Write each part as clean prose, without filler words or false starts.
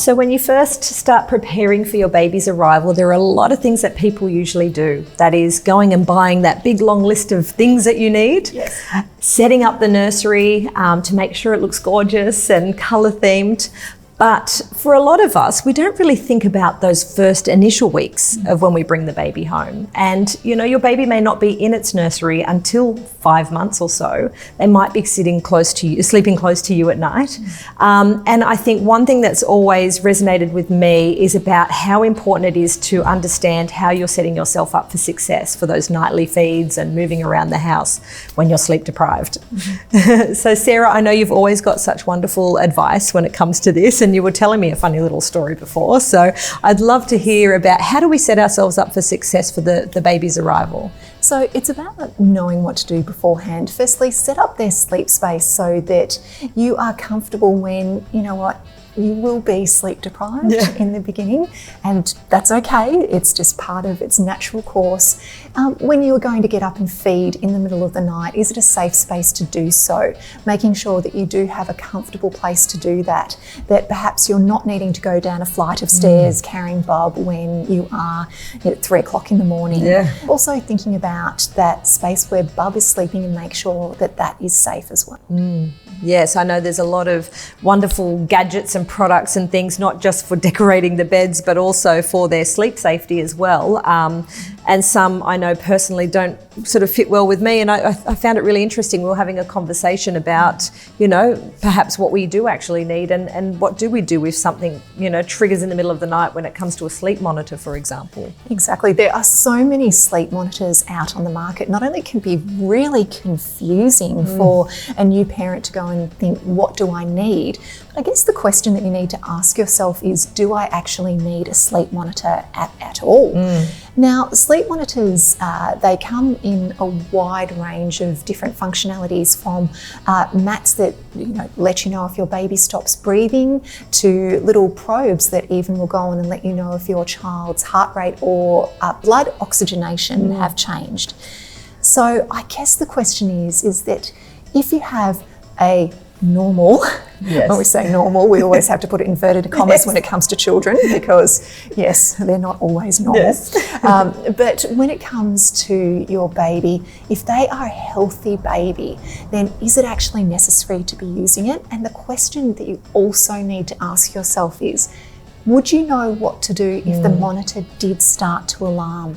So when you first start preparing for your baby's arrival, there are a lot of things that people usually do. That is going and buying that big long list of things that you need. Yes. Setting up the nursery to make sure it looks gorgeous and colour themed. But for a lot of us, we don't really think about those first initial weeks of when we bring the baby home. And, you know, your baby may not be in its nursery until 5 months or so. They might be sitting close to you, sleeping close to you at night. And I think one thing that's always resonated with me is about how important it is to understand how you're setting yourself up for success for those nightly feeds and moving around the house when you're sleep deprived. So Sarah, I know you've always got such wonderful advice when it comes to this, and you were telling me a funny little story before. So I'd love to hear about how do we set ourselves up for success for the baby's arrival? So it's about knowing what to do beforehand. Firstly, set up their sleep space so that you are comfortable when, you know what, you will be sleep deprived in the beginning, and that's okay. It's just part of its natural course. When you're going to get up and feed in the middle of the night, is it a safe space to do so? Making sure that you do have a comfortable place to do that, that perhaps you're not needing to go down a flight of stairs carrying Bub when you are at 3 o'clock in the morning. Also thinking about that space where Bub is sleeping and make sure that that is safe as well. Yes, I know there's a lot of wonderful gadgets and products and things, not just for decorating the beds, but also for their sleep safety as well. And some I know personally don't sort of fit well with me. And I found it really interesting. We were having a conversation about, you know, perhaps what we do actually need and what do we do if something, you know, triggers in the middle of the night when it comes to a sleep monitor, for example. Exactly. There are so many sleep monitors out on the market. Not only can be really confusing for a new parent to go and think, what do I need? But I guess the question that you need to ask yourself is, do I actually need a sleep monitor at all? Now, sleep monitors, they come in a wide range of different functionalities, from mats that let you know if your baby stops breathing, to little probes that even will go on and let you know if your child's heart rate or blood oxygenation have changed. So I guess the question is that if you have a normal, when we say normal, we always have to put it inverted commas when it comes to children, because yes, they're not always normal. But when it comes to your baby, if they are a healthy baby, then is it actually necessary to be using it? And the question that you also need to ask yourself is, would you know what to do if the monitor did start to alarm?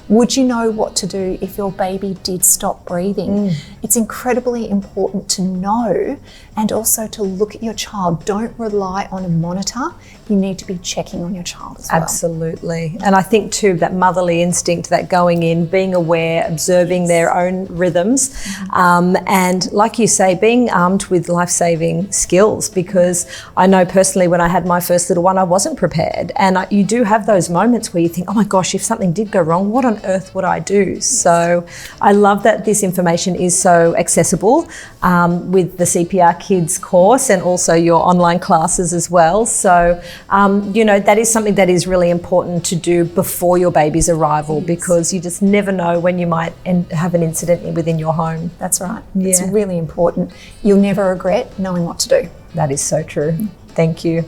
Would you know what to do if your baby did stop breathing? It's incredibly important to know, and also to look at your child. Don't rely on a monitor. You need to be checking on your child as well. Absolutely. And I think too, that motherly instinct, that going in, being aware, observing their own rhythms, and like you say, being armed with life-saving skills, because I know personally when I had my first little one, I wasn't prepared. And you do have those moments where you think, oh my gosh, if something did go wrong, what on earth would I do? So I love that this information is so accessible with the CPR Kids course and also your online classes as well. So, that is something that is really important to do before your baby's arrival, because you just never know when you might have an incident within your home. That's right. It's really important. You'll never regret knowing what to do. That is so true. Thank you.